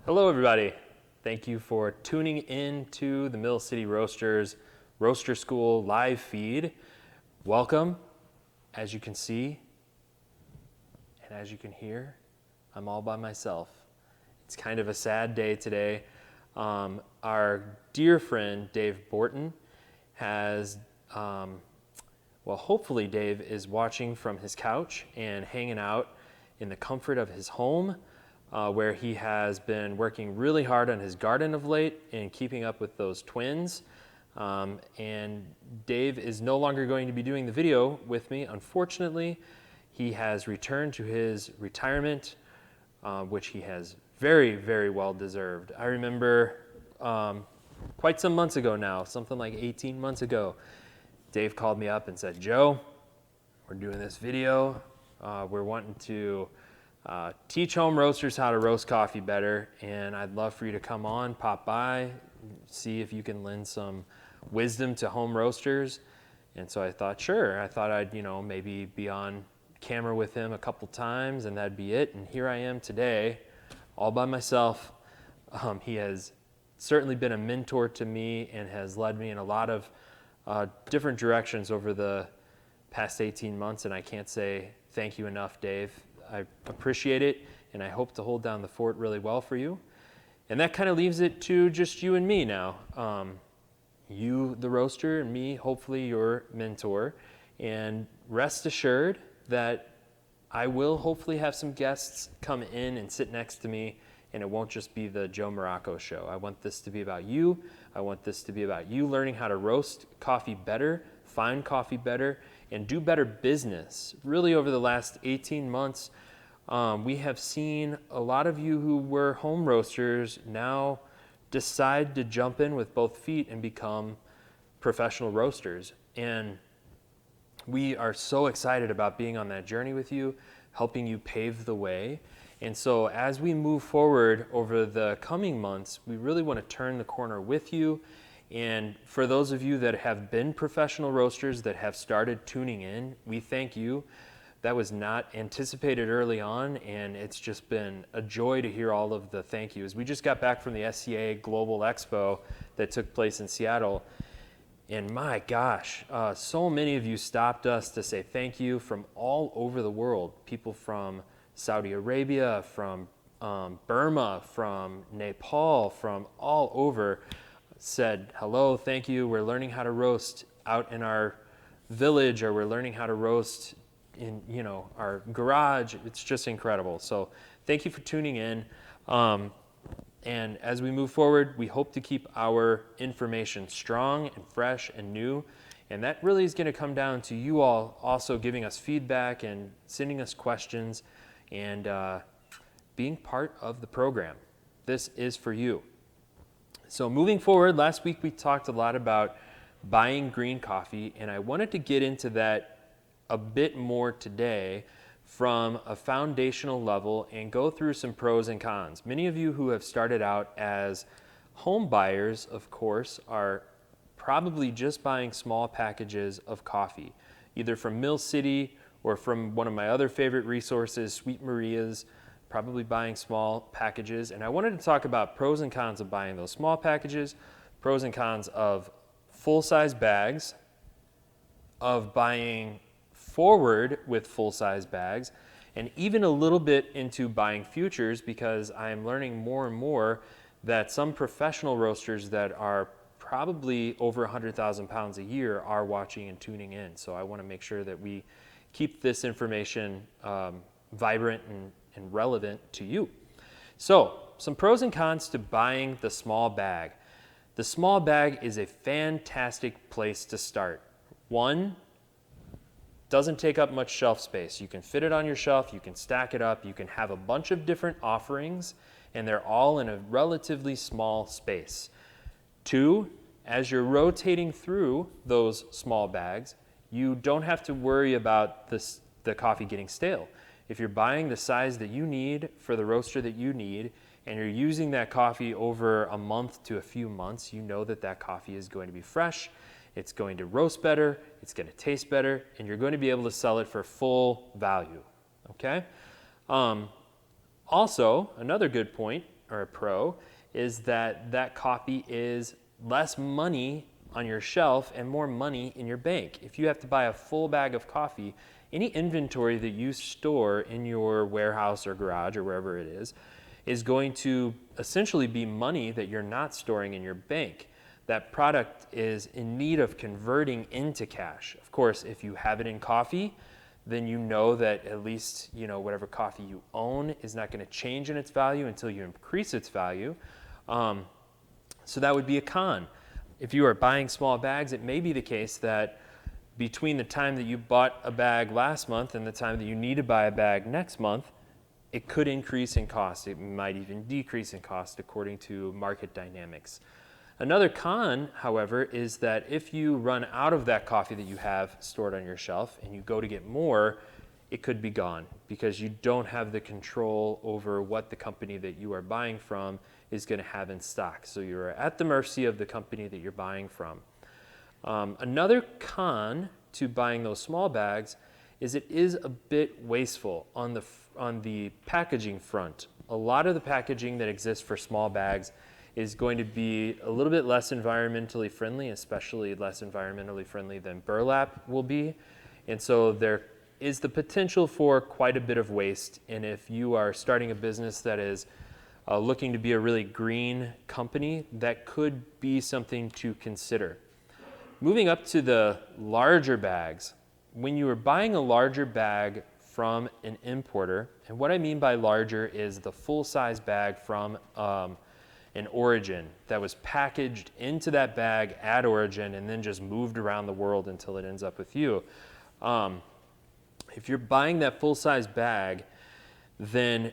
Hello everybody. Thank you for tuning in to the Mill City Roasters Roaster School live feed. Welcome. As you can see and as you can hear, I'm all by myself. It's kind of a sad day today. Our dear friend Dave Borton has, hopefully Dave is watching from his couch and hanging out in the comfort of his home, where he has been working really hard on his garden of late and keeping up with those twins. And Dave is no longer going to be doing the video with me, unfortunately. He has returned to his retirement, which he has very, very well deserved. I remember quite some months ago now, something like 18 months ago, Dave called me up and said, "Joe, we're doing this video. We're wanting to teach home roasters how to roast coffee better, and I'd love for you to come on, pop by, see if you can lend some wisdom to home roasters." And so I thought, sure. I thought I'd, maybe be on camera with him a couple times and that'd be it. And here I am today, all by myself. He has certainly been a mentor to me and has led me in a lot of different directions over the past 18 months. And I can't say thank you enough, Dave. I appreciate it, and I hope to hold down the fort really well for you. And that kind of leaves it to just you and me now. You, the roaster, and me, hopefully your mentor. And rest assured that I will hopefully have some guests come in and sit next to me, and it won't just be the Joe Morocco show. I want this to be about you. I want this to be about you learning how to roast coffee better, find coffee better, and do better business. Really, over the last 18 months, we have seen a lot of you who were home roasters now decide to jump in with both feet and become professional roasters. And we are so excited about being on that journey with you, helping you pave the way. And so as we move forward over the coming months, we really want to turn the corner with you. And for those of you that have been professional roasters that have started tuning in, we thank you. That was not anticipated early on, and it's just been a joy to hear all of the thank yous. We just got back from the SCA Global Expo that took place in Seattle, and my gosh, so many of you stopped us to say thank you from all over the world. People from Saudi Arabia, from Burma, from Nepal, from all over said, hello, thank you, we're learning how to roast out in our village, or we're learning how to roast in our garage. It's just incredible. So thank you for tuning in. And as we move forward, we hope to keep our information strong and fresh and new. And that really is going to come down to you all also giving us feedback and sending us questions and being part of the program. This is for you. So moving forward, last week we talked a lot about buying green coffee, and I wanted to get into that a bit more today from a foundational level and go through some pros and cons. Many of you who have started out as home buyers, of course, are probably just buying small packages of coffee, either from Mill City or from one of my other favorite resources, Sweet Maria's, probably buying small packages. And I wanted to talk about pros and cons of buying those small packages, pros and cons of full-size bags, of buying forward with full-size bags, and even a little bit into buying futures, because I am learning more and more that some professional roasters that are probably over 100,000 pounds a year are watching and tuning in. So I want to make sure that we keep this information vibrant and relevant to you. So some pros and cons to buying the small bag. The small bag is a fantastic place to start. One, doesn't take up much shelf space. You can fit it on your shelf, you can stack it up, you can have a bunch of different offerings, and they're all in a relatively small space. Two, as you're rotating through those small bags, you don't have to worry about the coffee getting stale. If you're buying the size that you need for the roaster that you need, and you're using that coffee over a month to a few months, you know that that coffee is going to be fresh, it's going to roast better, it's going to taste better, and you're going to be able to sell it for full value, okay? Also, another good point, or a pro is that that coffee is less money on your shelf and more money in your bank. If you have to buy a full bag of coffee, any inventory that you store in your warehouse or garage or wherever it is going to essentially be money that you're not storing in your bank. That product is in need of converting into cash. Of course, if you have it in coffee, then you know that at least whatever coffee you own is not going to change in its value until you increase its value. So that would be a con. If you are buying small bags, it may be the case that between the time that you bought a bag last month and the time that you need to buy a bag next month, it could increase in cost. It might even decrease in cost according to market dynamics. Another con, however, is that if you run out of that coffee that you have stored on your shelf and you go to get more, it could be gone because you don't have the control over what the company that you are buying from is going to have in stock. So you're at the mercy of the company that you're buying from. Another con to buying those small bags is it is a bit wasteful on the packaging front. A lot of the packaging that exists for small bags is going to be a little bit less environmentally friendly, especially less environmentally friendly than burlap will be. And so there is the potential for quite a bit of waste. And if you are starting a business that is looking to be a really green company, that could be something to consider. Moving up to the larger bags, when you are buying a larger bag from an importer, and what I mean by larger is the full-size bag from an origin that was packaged into that bag at origin and then just moved around the world until it ends up with you. If you're buying that full-size bag, then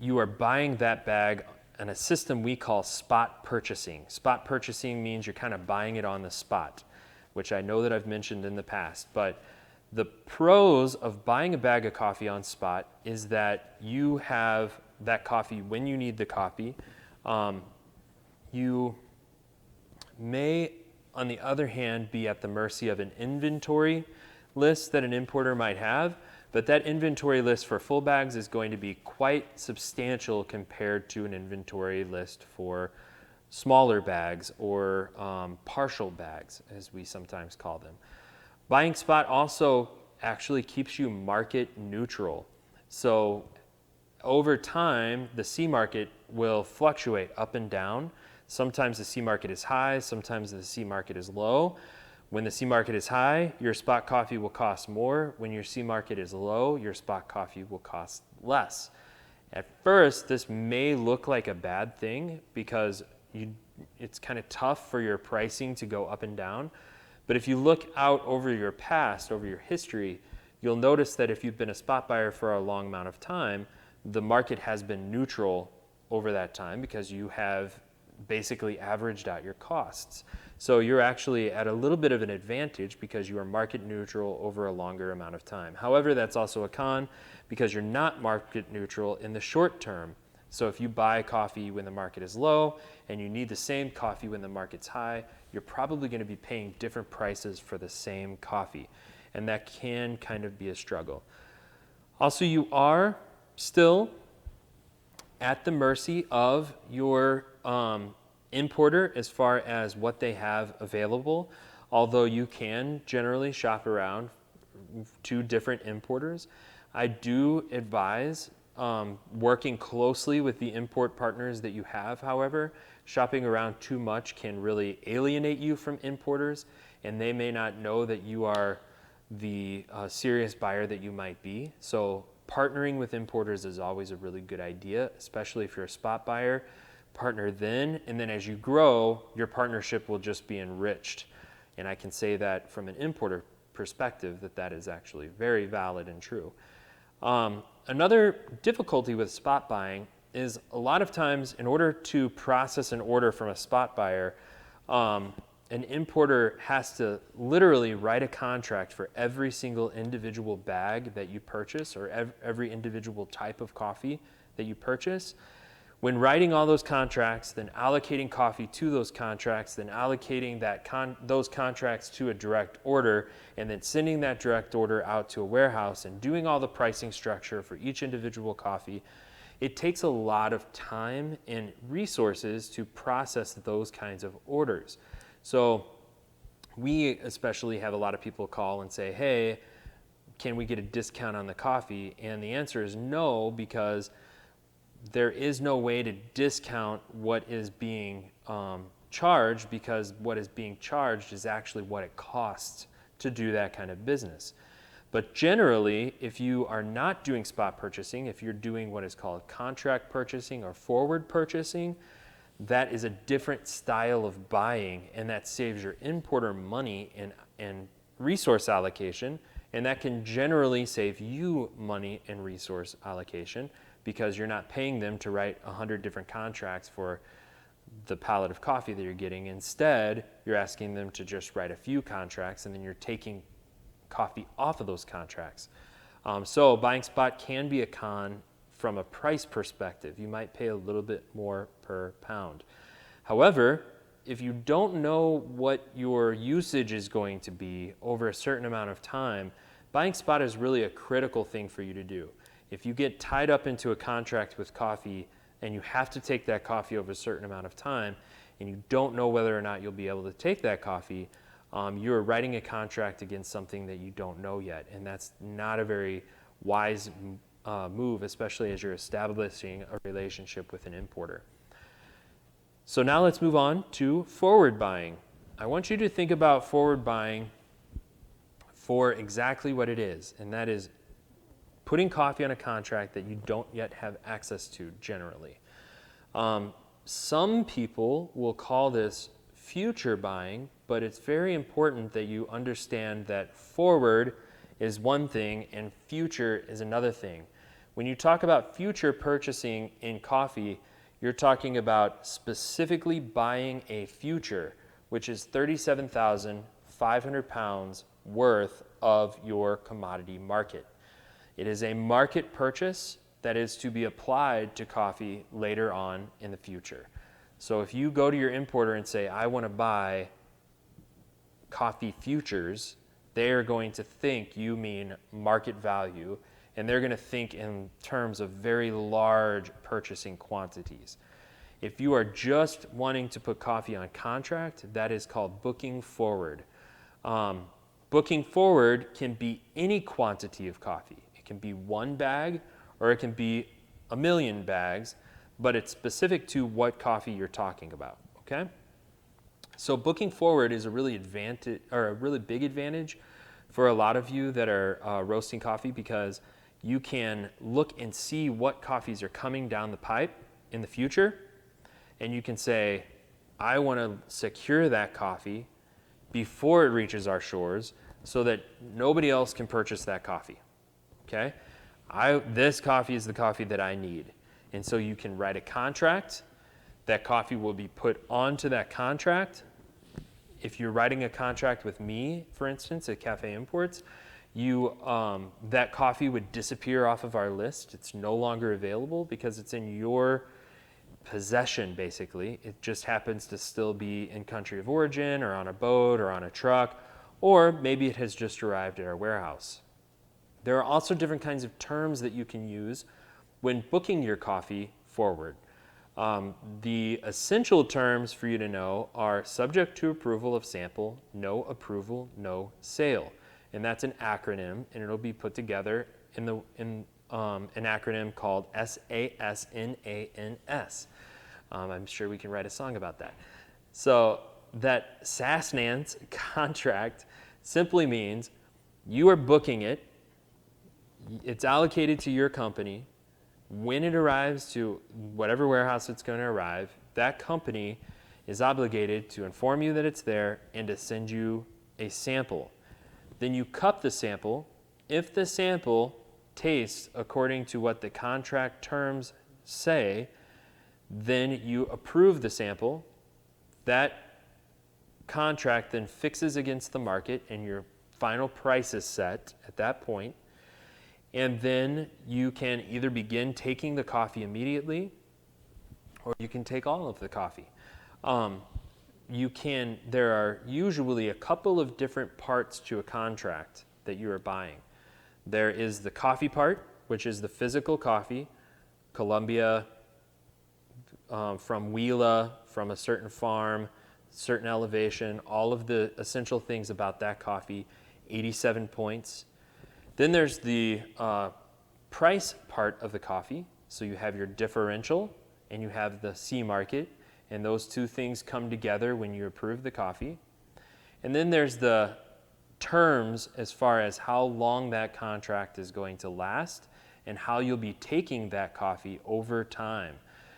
you are buying that bag in a system we call spot purchasing. Spot purchasing means you're kind of buying it on the spot, which I know that I've mentioned in the past. But the pros of buying a bag of coffee on spot is that you have that coffee when you need the coffee. You may, on the other hand, be at the mercy of an inventory list that an importer might have, but that inventory list for full bags is going to be quite substantial compared to an inventory list for smaller bags or partial bags, as we sometimes call them. Buying spot also actually keeps you market neutral. So over time, the C market will fluctuate up and down. Sometimes the C market is high, sometimes the C market is low. When the C market is high, your spot coffee will cost more. When your C market is low, your spot coffee will cost less. At first, this may look like a bad thing because it's kind of tough for your pricing to go up and down. But if you look out over your past, over your history, you'll notice that if you've been a spot buyer for a long amount of time, the market has been neutral over that time because you have basically averaged out your costs. So you're actually at a little bit of an advantage because you are market neutral over a longer amount of time. However, that's also a con because you're not market neutral in the short term. So if you buy coffee when the market is low and you need the same coffee when the market's high, you're probably going to be paying different prices for the same coffee. And that can kind of be a struggle. Also, you are still at the mercy of your importer as far as what they have available, although you can generally shop around to different importers. I do advise working closely with the import partners that you have. However, shopping around too much can really alienate you from importers, and they may not know that you are the serious buyer that you might be. So partnering with importers is always a really good idea, especially if you're a spot buyer. Partner then, and then as you grow, your partnership will just be enriched. And I can say that from an importer perspective that is actually very valid and true. Another difficulty with spot buying is a lot of times in order to process an order from a spot buyer, an importer has to literally write a contract for every single individual bag that you purchase or every individual type of coffee that you purchase. When writing all those contracts, then allocating coffee to those contracts, then allocating those contracts to a direct order, and then sending that direct order out to a warehouse and doing all the pricing structure for each individual coffee, It takes a lot of time and resources to process those kinds of orders. So we especially have a lot of people call and say, hey, can we get a discount on the coffee? And the answer is no, because there is no way to discount what is being charged, because what is being charged is actually what it costs to do that kind of business. But generally, if you are not doing spot purchasing, if you're doing what is called contract purchasing or forward purchasing, that is a different style of buying, and that saves your importer money and resource allocation, and that can generally save you money and resource allocation, because you're not paying them to write 100 different contracts for the pallet of coffee that you're getting. Instead, you're asking them to just write a few contracts, and then you're taking coffee off of those contracts. So buying spot can be a con from a price perspective. You might pay a little bit more per pound. However, if you don't know what your usage is going to be over a certain amount of time, buying spot is really a critical thing for you to do. If you get tied up into a contract with coffee and you have to take that coffee over a certain amount of time, and you don't know whether or not you'll be able to take that coffee, you're writing a contract against something that you don't know yet, and that's not a very wise move, especially as you're establishing a relationship with an importer. So now let's move on to forward buying. I want you to think about forward buying for exactly what it is, and that is putting coffee on a contract that you don't yet have access to generally. Some people will call this future buying, but it's very important that you understand that forward is one thing and future is another thing. When you talk about future purchasing in coffee, you're talking about specifically buying a future, which is 37,500 pounds worth of your commodity market. It is a market purchase that is to be applied to coffee later on in the future. So if you go to your importer and say, I want to buy coffee futures, they are going to think you mean market value, and they're going to think in terms of very large purchasing quantities. If you are just wanting to put coffee on contract, that is called booking forward. Booking forward can be any quantity of coffee. It can be one bag or it can be 1 million bags, but it's specific to what coffee you're talking about, okay? So booking forward is a really big advantage for a lot of you that are roasting coffee, because you can look and see what coffees are coming down the pipe in the future, and you can say, I want to secure that coffee before it reaches our shores so that nobody else can purchase that coffee, okay? This coffee is the coffee that I need. And so you can write a contract. That coffee will be put onto that contract. If you're writing a contract with me, for instance, at Cafe Imports, that coffee would disappear off of our list. It's no longer available because it's in your possession, basically. It just happens to still be in country of origin or on a boat or on a truck, or maybe it has just arrived at our warehouse. There are also different kinds of terms that you can use when booking your coffee forward. The essential terms for you to know are subject to approval of sample, no approval, no sale. And that's an acronym, and it'll be put together in an acronym called SASNANS. I'm sure we can write a song about that. So that SASNANS contract simply means you are booking it, it's allocated to your company. When it arrives to whatever warehouse it's going to arrive, that company is obligated to inform you that it's there and to send you a sample. Then you cup the sample. If the sample tastes according to what the contract terms say, then you approve the sample. That contract then fixes against the market and your final price is set at that point. And then you can either begin taking the coffee immediately, or you can take all of the coffee. There are usually a couple of different parts to a contract that you are buying. There is the coffee part, which is the physical coffee. Colombia, from Huila, from a certain farm, certain elevation, all of the essential things about that coffee, 87 points. Then there's the price part of the coffee. So you have your differential and you have the C market, and those two things come together when you approve the coffee. And then there's the terms as far as how long that contract is going to last and how you'll be taking that coffee over time.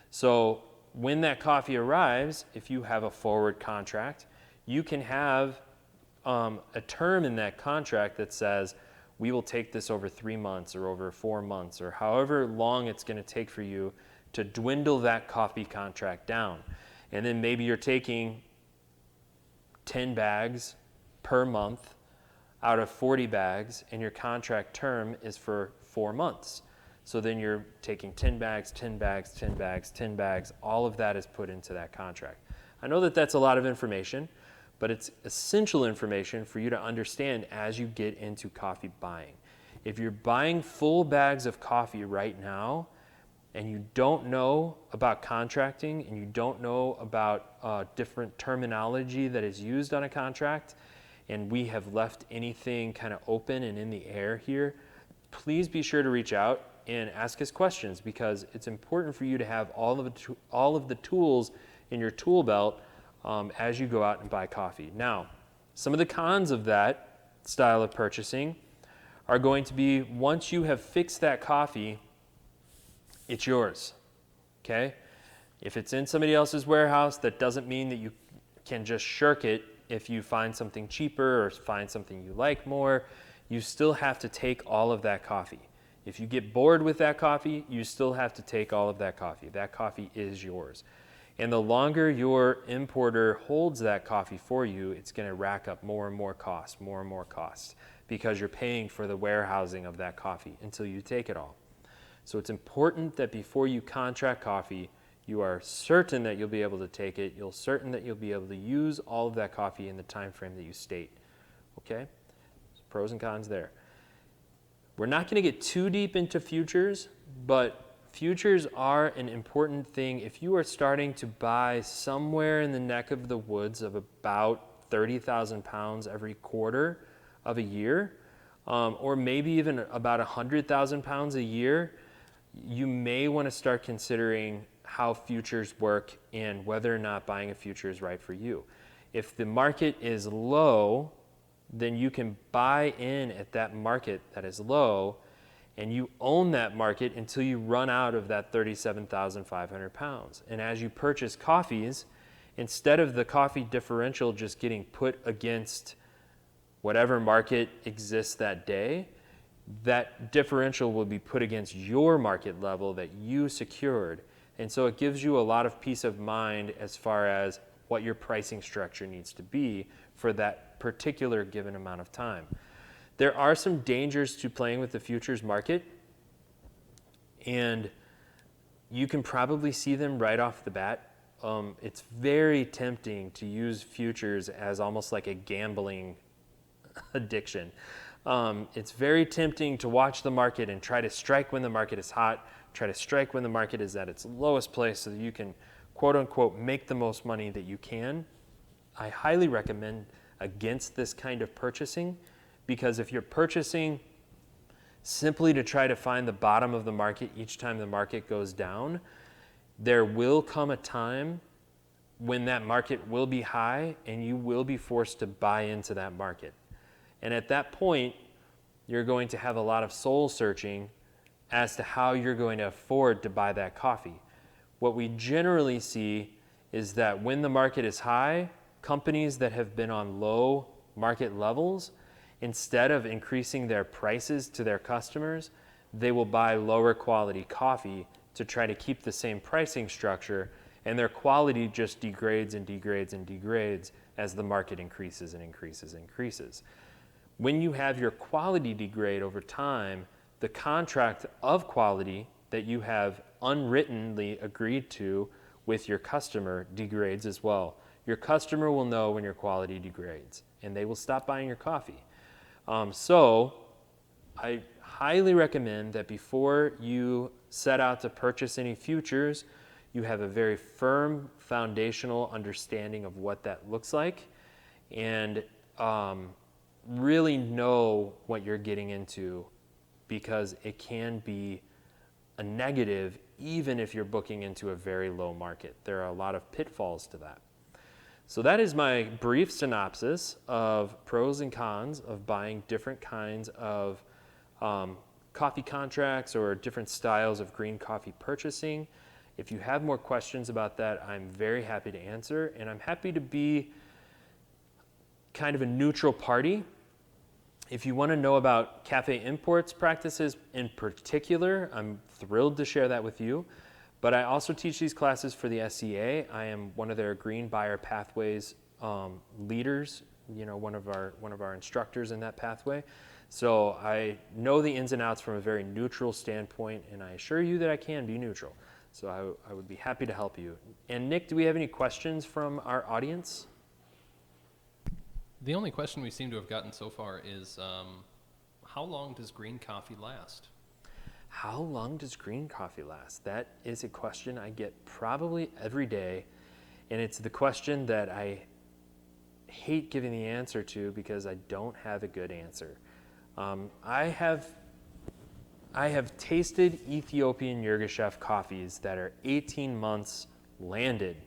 So when that coffee arrives, if you have a forward contract, you can have a term in that contract that says, we will take this over 3 months or over 4 months or however long it's going to take for you to dwindle that coffee contract down. And then maybe you're taking 10 bags per month out of 40 bags, and your contract term is for 4 months. So then you're taking 10 bags, 10 bags, 10 bags, 10 bags. All of that is put into that contract. I know that that's a lot of information, but it's essential information for you to understand as you get into coffee buying. If you're buying full bags of coffee right now and you don't know about contracting and you don't know about different terminology that is used on a contract, and we have left anything kind of open and in the air here, please be sure to reach out and ask us questions, because it's important for you to have all of the tools in your tool belt as you go out and buy coffee. Now, some of the cons of that style of purchasing are going to be, once you have fixed that coffee, it's yours, okay? If it's in somebody else's warehouse, that doesn't mean that you can just shirk it if you find something cheaper or find something you like more. You still have to take all of that coffee. If you get bored with that coffee, you still have to take all of that coffee. That coffee is yours. And the longer your importer holds that coffee for you, it's going to rack up more and more costs, because you're paying for the warehousing of that coffee until you take it all. So it's important that before you contract coffee, you are certain that you'll be able to take it. You're certain that you'll be able to use all of that coffee in the time frame that you state. Okay? So pros and cons there. We're not going to get too deep into futures, but futures are an important thing. If you are starting to buy somewhere in the neck of the woods of about 30,000 pounds every quarter of a year, or maybe even about 100,000 pounds a year, you may want to start considering how futures work and whether or not buying a future is right for you. If the market is low, then you can buy in at that market that is low, and you own that market until you run out of that 37,500 pounds. And as you purchase coffees, instead of the coffee differential just getting put against whatever market exists that day, that differential will be put against your market level that you secured. And so it gives you a lot of peace of mind as far as what your pricing structure needs to be for that particular given amount of time. There are some dangers to playing with the futures market, and you can probably see them right off the bat. It's very tempting to use futures as almost like a gambling addiction. It's very tempting to watch the market and try to strike when the market is hot, try to strike when the market is at its lowest place so that you can, quote unquote, make the most money that you can. I highly recommend against this kind of purchasing, because if you're purchasing simply to try to find the bottom of the market each time the market goes down, there will come a time when that market will be high and you will be forced to buy into that market. And at that point, you're going to have a lot of soul searching as to how you're going to afford to buy that coffee. What we generally see is that when the market is high, companies that have been on low market levels, instead of increasing their prices to their customers, they will buy lower quality coffee to try to keep the same pricing structure, and their quality just degrades and degrades and degrades as the market increases and increases and increases. When you have your quality degrade over time, the contract of quality that you have unwrittenly agreed to with your customer degrades as well. Your customer will know when your quality degrades, and they will stop buying your coffee. So I highly recommend that before you set out to purchase any futures, you have a very firm foundational understanding of what that looks like, and really know what you're getting into, because it can be a negative even if you're booking into a very low market. There are a lot of pitfalls to that. So that is my brief synopsis of pros and cons of buying different kinds of coffee contracts or different styles of green coffee purchasing. If you have more questions about that, I'm very happy to answer, and I'm happy to be kind of a neutral party. If you want to know about cafe imports practices in particular, I'm thrilled to share that with you. But I also teach these classes for the SCA. I am one of their Green Buyer Pathways leaders, one of our instructors in that pathway. So I know the ins and outs from a very neutral standpoint, and I assure you that I can be neutral. So I would be happy to help you. And Nick, do we have any questions from our audience? The only question we seem to have gotten so far is, how long does green coffee last? How long does green coffee last? That is a question I get probably every day, and it's the question that I hate giving the answer to because I don't have a good answer. I have tasted Ethiopian Yirgacheffe coffees that are 18 months landed.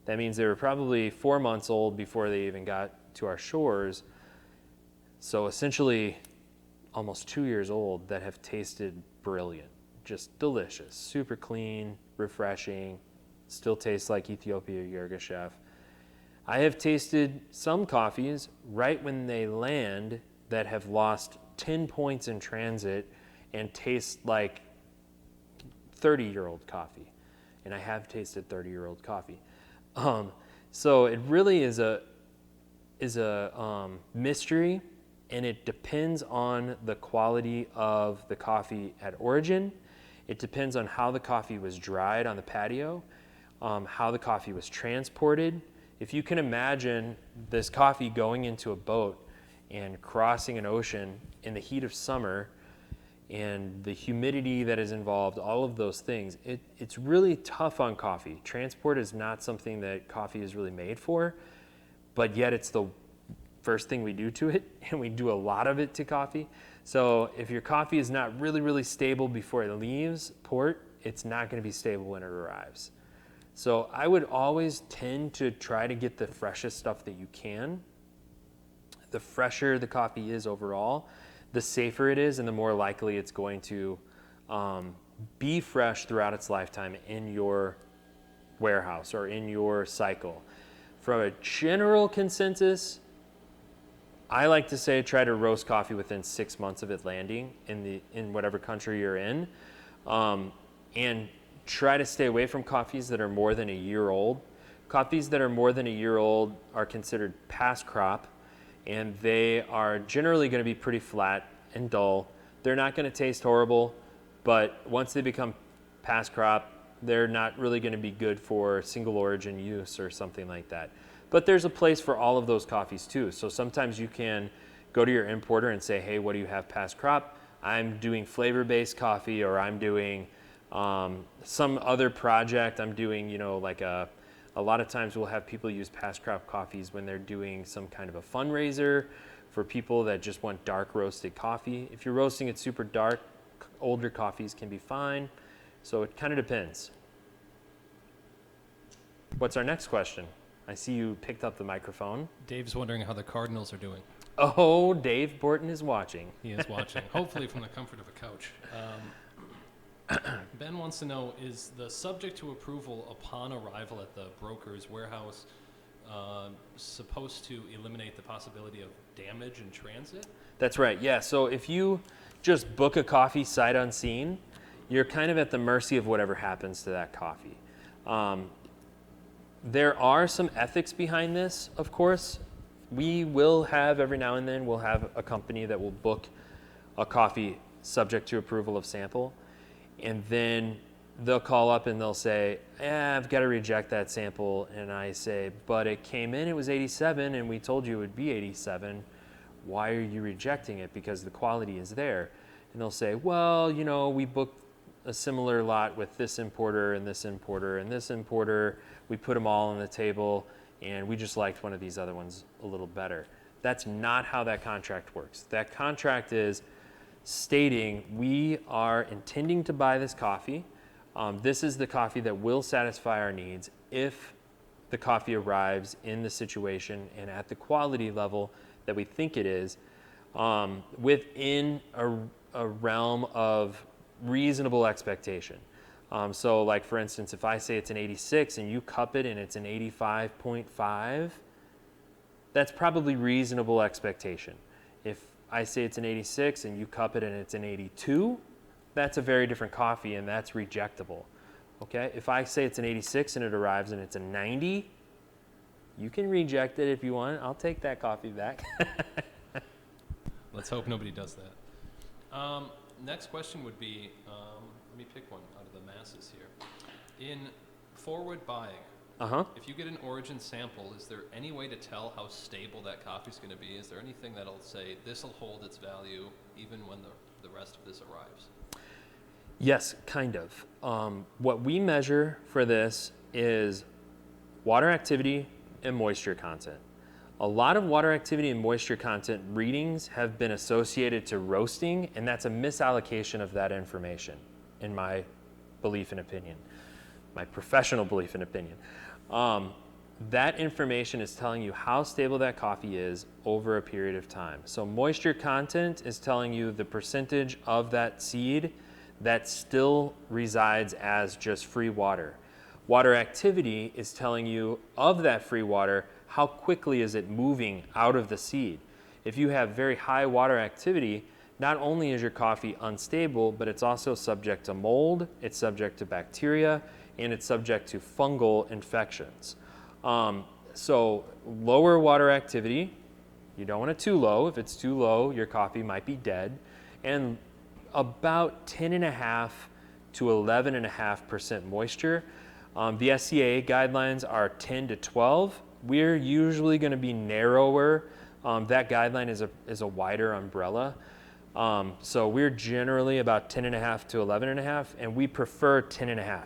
That means they were probably 4 months old before they even got to our shores. So essentially almost 2 years old that have tasted brilliant, just delicious, super clean, refreshing, still tastes like Ethiopia Yirgacheffe. I have tasted some coffees right when they land that have lost 10 points in transit and taste like 30-year-old coffee. And I have tasted 30-year-old coffee. So it really is a mystery, and it depends on the quality of the coffee at origin. It depends on how the coffee was dried on the patio, how the coffee was transported. If you can imagine this coffee going into a boat and crossing an ocean in the heat of summer, and the humidity that is involved, all of those things, it's really tough on coffee. Transport is not something that coffee is really made for, but yet it's the first thing we do to it, and we do a lot of it to coffee. So if your coffee is not really, really stable before it leaves port, it's not going to be stable when it arrives. So I would always tend to try to get the freshest stuff that you can. The fresher the coffee is overall, the safer it is, and the more likely it's going to be fresh throughout its lifetime in your warehouse or in your cycle. From a general consensus, I like to say try to roast coffee within 6 months of it landing in whatever country you're in, and try to stay away from coffees that are more than a year old. Coffees that are more than a year old are considered past crop, and they are generally going to be pretty flat and dull. They're not going to taste horrible, but once they become past crop, they're not really going to be good for single origin use or something like that. But there's a place for all of those coffees too. So sometimes you can go to your importer and say, hey, what do you have past crop? I'm doing flavor-based coffee, or I'm doing some other project. I'm doing, like a lot of times we'll have people use past crop coffees when they're doing some kind of a fundraiser for people that just want dark roasted coffee. If you're roasting it super dark, older coffees can be fine. So it kind of depends. What's our next question? I see you picked up the microphone. Dave's wondering how the Cardinals are doing. Oh, Dave Borton is watching. He is watching, hopefully from the comfort of a couch. Ben wants to know, is the subject to approval upon arrival at the broker's warehouse supposed to eliminate the possibility of damage in transit? That's right, yeah. So if you just book a coffee sight unseen, you're kind of at the mercy of whatever happens to that coffee. There are some ethics behind this, of course. We will have, every now and then, we'll have a company that will book a coffee subject to approval of sample, and then they'll call up and they'll say, I've got to reject that sample. And I say, but it came in, it was 87, and we told you it would be 87. Why are you rejecting it? Because the quality is there. And they'll say, well, we booked a similar lot with this importer and this importer and this importer. We put them all on the table, and we just liked one of these other ones a little better. That's not how that contract works. That contract is stating we are intending to buy this coffee. This is the coffee that will satisfy our needs if the coffee arrives in the situation and at the quality level that we think it is, within a realm of reasonable expectation. So like for instance, if I say it's an 86 and you cup it and it's an 85.5, that's probably reasonable expectation. If I say it's an 86 and you cup it and it's an 82, that's a very different coffee and that's rejectable. Okay, if I say it's an 86 and it arrives and it's a 90, you can reject it if you want. I'll take that coffee back. Let's hope nobody does that. Next question would be, let me pick one out of the masses here. In forward buying, if you get an origin sample, is there any way to tell how stable that coffee is going to be? Is there anything that'll say this will hold its value even when the rest of this arrives? Yes, kind of. What we measure for this is water activity and moisture content. A lot of water activity and moisture content readings have been associated to roasting, and that's a misallocation of that information, in my belief and opinion, my professional belief and opinion. That information is telling you how stable that coffee is over a period of time. So moisture content is telling you the percentage of that seed that still resides as just free water. Water activity is telling you of that free water, how quickly is it moving out of the seed. If you have very high water activity, not only is your coffee unstable, but it's also subject to mold, it's subject to bacteria, and it's subject to fungal infections. So lower water activity, you don't want it too low. If it's too low, your coffee might be dead. And about 10.5 to 11.5% moisture. The SCA guidelines are 10 to 12. We're usually going to be narrower. That guideline is a wider umbrella. So we're generally about 10.5 to 11.5, and we prefer 10.5.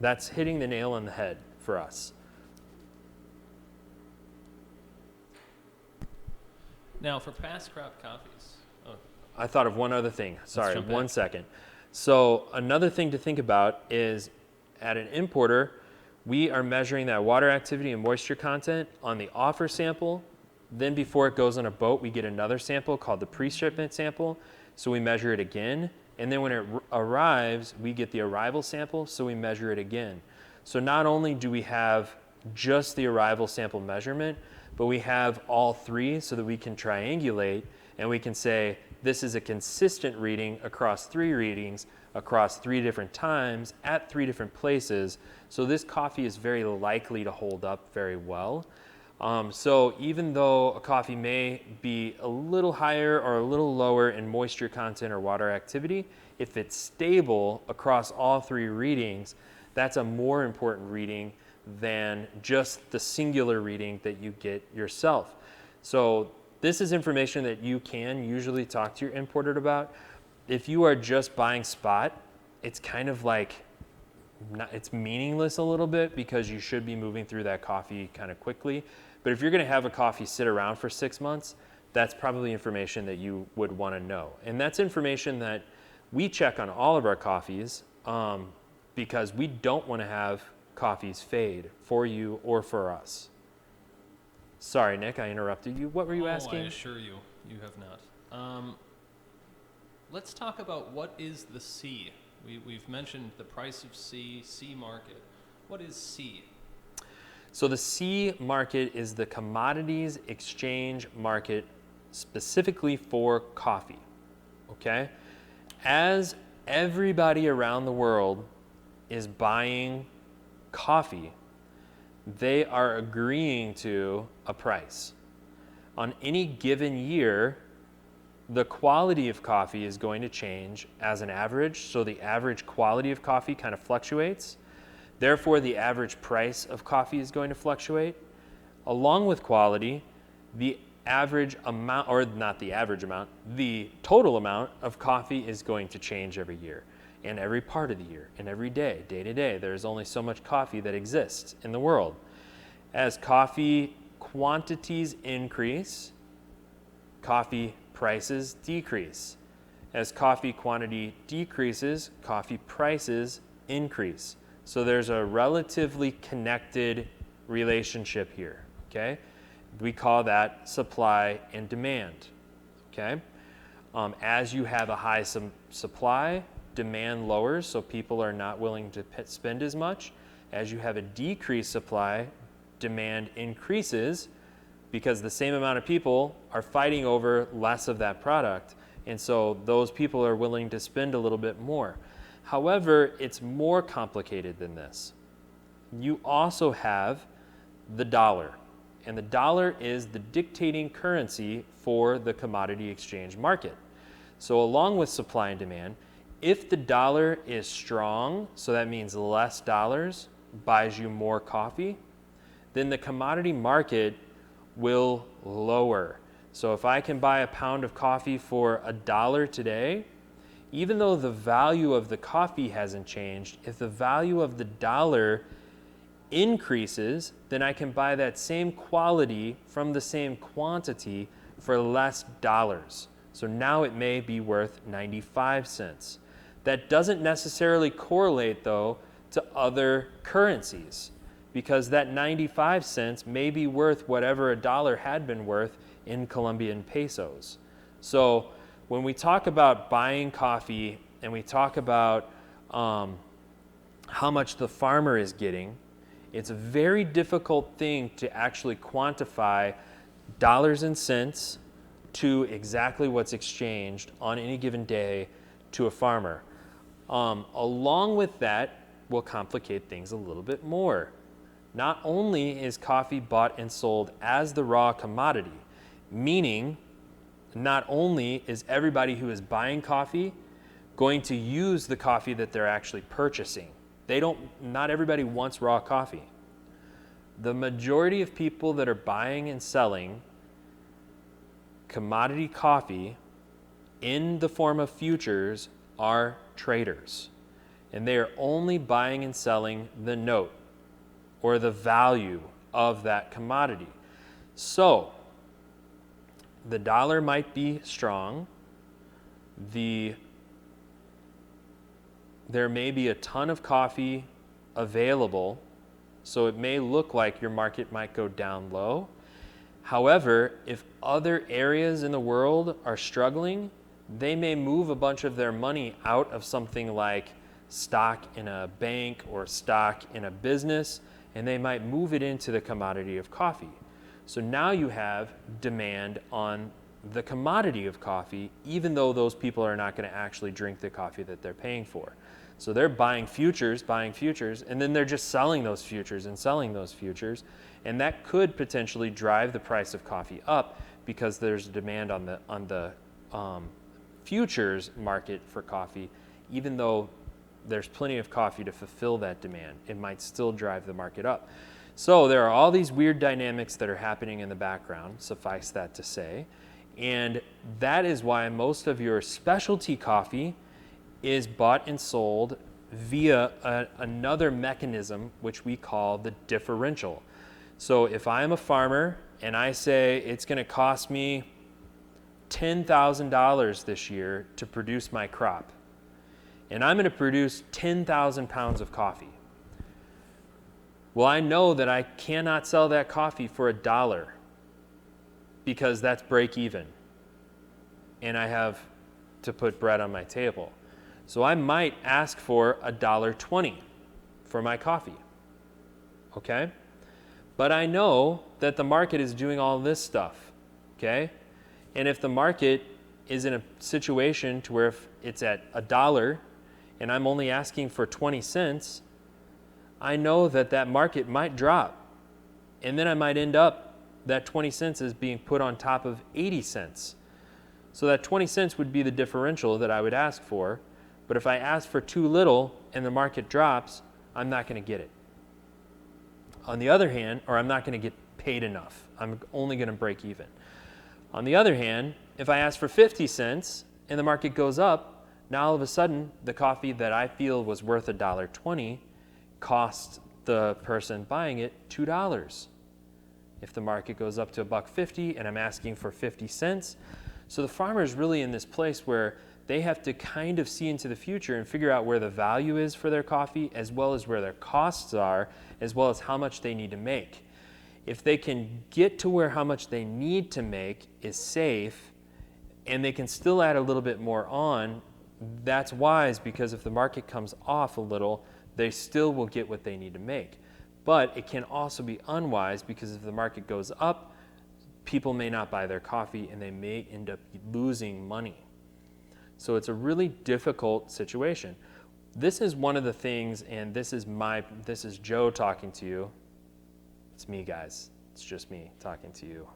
That's hitting the nail on the head for us. Now, for past crop coffees. I thought of one other thing. Sorry, 1 second. So another thing to think about is at an importer, we are measuring that water activity and moisture content on the offer sample. Then before it goes on a boat, we get another sample called the pre-shipment sample. So we measure it again. And then when it arrives, we get the arrival sample, so we measure it again. So not only do we have just the arrival sample measurement, but we have all three so that we can triangulate and we can say, this is a consistent reading across 3 readings, across 3 different times, at 3 different places. So this coffee is very likely to hold up very well. So even though a coffee may be a little higher or a little lower in moisture content or water activity, if it's stable across all 3 readings, that's a more important reading than just the singular reading that you get yourself. So this is information that you can usually talk to your importer about. If you are just buying spot, it's kind of like, it's meaningless a little bit because you should be moving through that coffee kind of quickly. But if you're going to have a coffee sit around for 6 months, that's probably information that you would want to know. And that's information that we check on all of our coffees because we don't want to have coffees fade for you or for us. Sorry, Nick, I interrupted you. What were you asking? I assure you, you have not. Let's talk about what is the C. We've mentioned the price of C, C market. What is C? So the C market is the commodities exchange market specifically for coffee, okay? As everybody around the world is buying coffee, they are agreeing to a price. On any given year, the quality of coffee is going to change as an average, so the average quality of coffee kind of fluctuates. Therefore, the average price of coffee is going to fluctuate. Along with quality, the average amount, or not the average amount, the total amount of coffee is going to change every year. and every part of the year and every day, day to day. There's only so much coffee that exists in the world. As coffee quantities increase, coffee prices decrease. As coffee quantity decreases, coffee prices increase. So there's a relatively connected relationship here, okay? We call that supply and demand, okay? As you have a high supply, demand lowers, so people are not willing to spend as much. As you have a decreased supply, demand increases because the same amount of people are fighting over less of that product. And so those people are willing to spend a little bit more. However, it's more complicated than this. You also have the dollar. And the dollar is the dictating currency for the commodity exchange market. So along with supply and demand, if the dollar is strong, so that means less dollars buys you more coffee, then the commodity market will lower. So if I can buy a pound of coffee for $1 today, even though the value of the coffee hasn't changed, if the value of the dollar increases, then I can buy that same quality from the same quantity for less dollars. So now it may be worth 95 cents. That doesn't necessarily correlate, though, to other currencies, because that 95 cents may be worth whatever $1 had been worth in Colombian pesos. So when we talk about buying coffee and we talk about how much the farmer is getting, it's a very difficult thing to actually quantify dollars and cents to exactly what's exchanged on any given day to a farmer. Along with that will complicate things a little bit more. Not only is coffee bought and sold as the raw commodity, meaning not only is everybody who is buying coffee going to use the coffee that they're actually purchasing. Not everybody wants raw coffee. The majority of people that are buying and selling commodity coffee in the form of futures are traders. And they are only buying and selling the note or the value of that commodity. So, the dollar might be strong. There may be a ton of coffee available, so it may look like your market might go down low. However, if other areas in the world are struggling, they may move a bunch of their money out of something like stock in a bank or stock in a business, and they might move it into the commodity of coffee. So now you have demand on the commodity of coffee, even though those people are not going to actually drink the coffee that they're paying for. So they're buying futures, and then they're just selling those futures and selling those futures. And that could potentially drive the price of coffee up because there's demand on the futures market for coffee. Even though there's plenty of coffee to fulfill that demand, it might still drive the market up. So there are all these weird dynamics that are happening in the background, suffice that to say. And that is why most of your specialty coffee is bought and sold via another mechanism, which we call the differential. So if I'm a farmer and I say it's going to cost me $10,000 this year to produce my crop, and I'm going to produce 10,000 pounds of coffee, well, I know that I cannot sell that coffee for $1 because that's break even, and I have to put bread on my table. So I might ask for $1.20 for my coffee, okay? But I know that the market is doing all this stuff, okay? And if the market is in a situation to where if it's at $1 and I'm only asking for 20 cents, I know that that market might drop. And then I might end up that 20 cents is being put on top of 80 cents. So that 20 cents would be the differential that I would ask for. But if I ask for too little and the market drops, I'm not going to get it. On the other hand, or I'm not going to get paid enough. I'm only going to break even. On the other hand, if I ask for 50 cents and the market goes up, Now all of a sudden, the coffee that I feel was worth $1.20 costs the person buying it $2. If the market goes up to $1.50 and I'm asking for 50 cents, so the farmer is really in this place where they have to kind of see into the future and figure out where the value is for their coffee, as well as where their costs are, as well as how much they need to make. If they can get to where how much they need to make is safe, and they can still add a little bit more on, that's wise, because if the market comes off a little, they still will get what they need to make. But it can also be unwise, because if the market goes up, people may not buy their coffee and they may end up losing money. So it's a really difficult situation. This is one of the things, and this is Joe talking to you. It's me, guys. It's just me talking to you.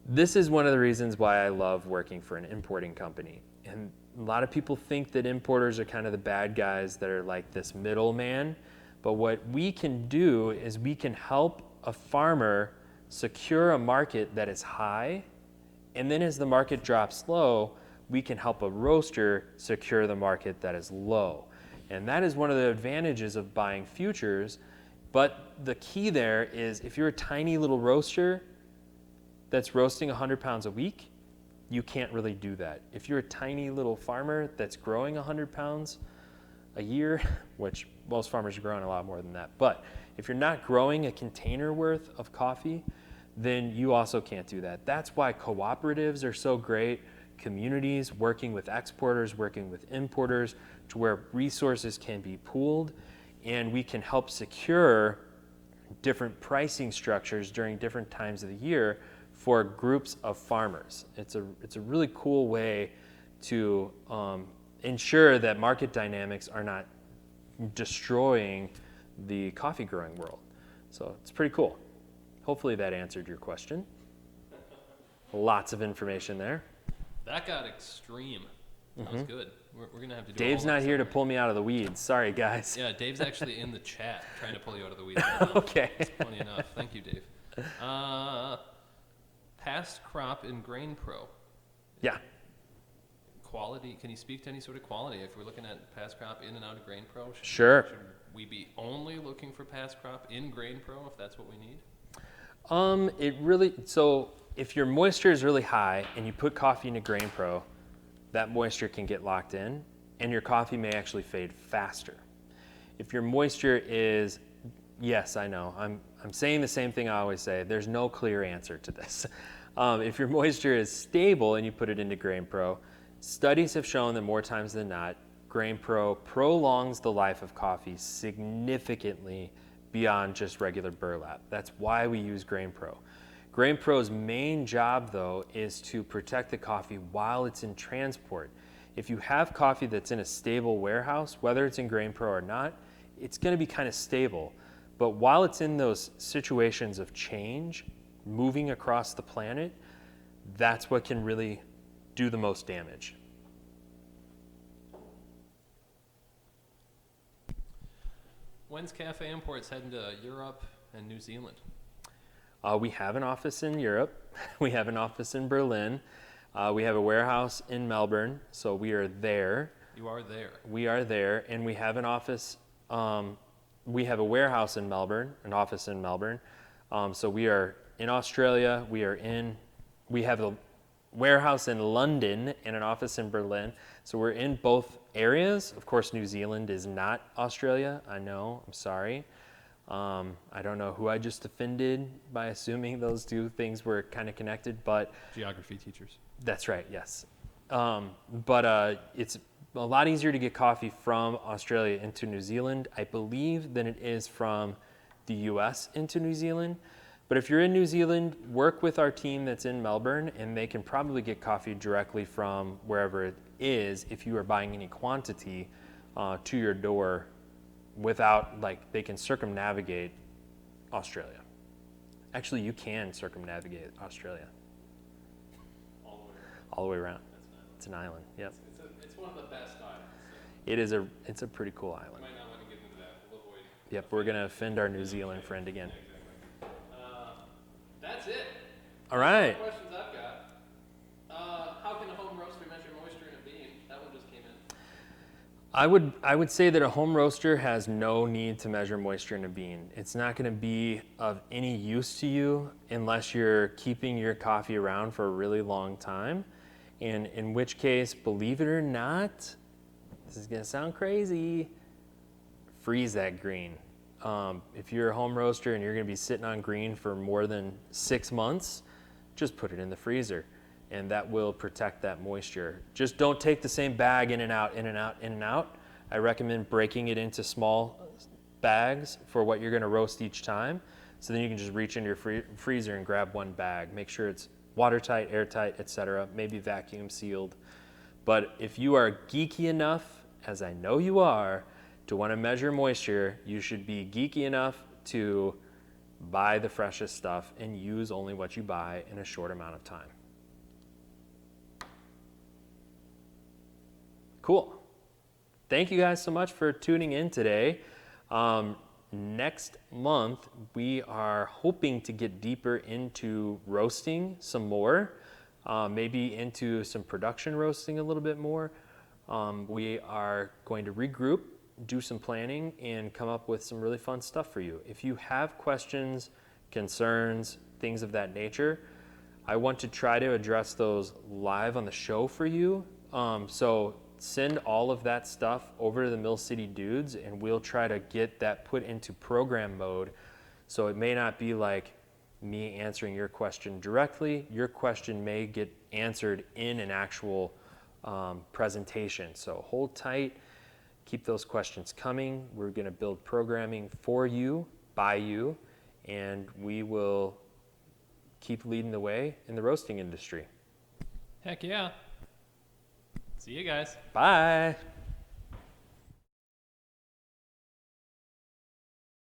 This is one of the reasons why I love working for an importing company. And a lot of people think that importers are kind of the bad guys that are like this middleman. But what we can do is we can help a farmer secure a market that is high. And then as the market drops low, we can help a roaster secure the market that is low. And that is one of the advantages of buying futures. But the key there is, if you're a tiny little roaster that's roasting 100 pounds a week, you can't really do that. If you're a tiny little farmer that's growing 100 pounds a year, which most farmers are growing a lot more than that, but if you're not growing a container worth of coffee, then you also can't do that. That's why cooperatives are so great, communities working with exporters, working with importers, to where resources can be pooled, and we can help secure different pricing structures during different times of the year for groups of farmers. It's a really cool way to ensure that market dynamics are not destroying the coffee growing world. So it's pretty cool. Hopefully that answered your question. Lots of information there. That got extreme. That was good. We're going to have to do Dave's not here to pull me out of the weeds. Sorry, guys. Yeah, Dave's actually in the chat trying to pull you out of the weeds. Right now. Okay. That's funny enough. Thank you, Dave. Past crop in Grain Pro. Yeah. Quality. Can you speak to any sort of quality? If we're looking at past crop in and out of Grain Pro, Sure. Should we be only looking for past crop in Grain Pro if that's what we need? So if your moisture is really high and you put coffee into Grain Pro, that moisture can get locked in and your coffee may actually fade faster. If your moisture is, yes, I know, I'm saying the same thing I always say, there's no clear answer to this. If your moisture is stable and you put it into Grain Pro, studies have shown that more times than not, Grain Pro prolongs the life of coffee significantly beyond just regular burlap. That's why we use Grain Pro. Grain Pro's main job, though, is to protect the coffee while it's in transport. If you have coffee that's in a stable warehouse, whether it's in Grain Pro or not, it's going to be kind of stable. But while it's in those situations of change, moving across the planet, that's what can really do the most damage. When's Cafe Imports heading to Europe and New Zealand? We have an office in Europe. We have an office in Berlin. We have a warehouse in Melbourne, so we are there. You are there. We are there, and we have an office. We have a warehouse in Melbourne, an office in Melbourne. So we are in Australia. We have a warehouse in London and an office in Berlin. So we're in both areas. Of course, New Zealand is not Australia. I know. I'm sorry. I don't know who I just offended by assuming those two things were kind of connected, but Geography teachers. that's right. Yes. But it's a lot easier to get coffee from Australia into New Zealand, I believe, than it is from the US into New Zealand. But if you're in New Zealand, work with our team that's in Melbourne, and they can probably get coffee directly from wherever it is if you are buying any quantity to your door without, they can circumnavigate Australia. Actually, you can circumnavigate Australia. All the way around. It's an island, yep. It's one of the best It's islands. a pretty cool island. We might not want to get into that. We'll avoid. Yep, we're going to offend our New Zealand friend again. That's it. All right. Questions I've got. How can a home roaster measure I would say that a home roaster has no need to measure moisture in a bean. It's not going to be of any use to you unless you're keeping your coffee around for a really long time. And in which case, believe it or not, this is going to sound crazy, freeze that green. If you're a home roaster and you're going to be sitting on green for more than 6 months, just put it in the freezer, and that will protect that moisture. Just don't take the same bag in and out, in and out, in and out. I recommend breaking it into small bags for what you're going to roast each time. So then you can just reach into your freezer and grab one bag. Make sure it's watertight, airtight, etc. Maybe vacuum sealed. But if you are geeky enough, as I know you are, to want to measure moisture, you should be geeky enough to buy the freshest stuff and use only what you buy in a short amount of time. Cool. Thank you guys so much for tuning in today. Next month, we are hoping to get deeper into roasting some more, maybe into some production roasting a little bit more. We are going to regroup, do some planning, and come up with some really fun stuff for you. If you have questions, concerns, things of that nature, I want to try to address those live on the show for you. So send all of that stuff over to the Mill City Dudes, and we'll try to get that put into program mode. So it may not be like me answering your question directly. Your question may get answered in an actual presentation. So hold tight. Keep those questions coming. We're going to build programming for you, by you, and we will keep leading the way in the roasting industry. Heck yeah. See you guys. Bye.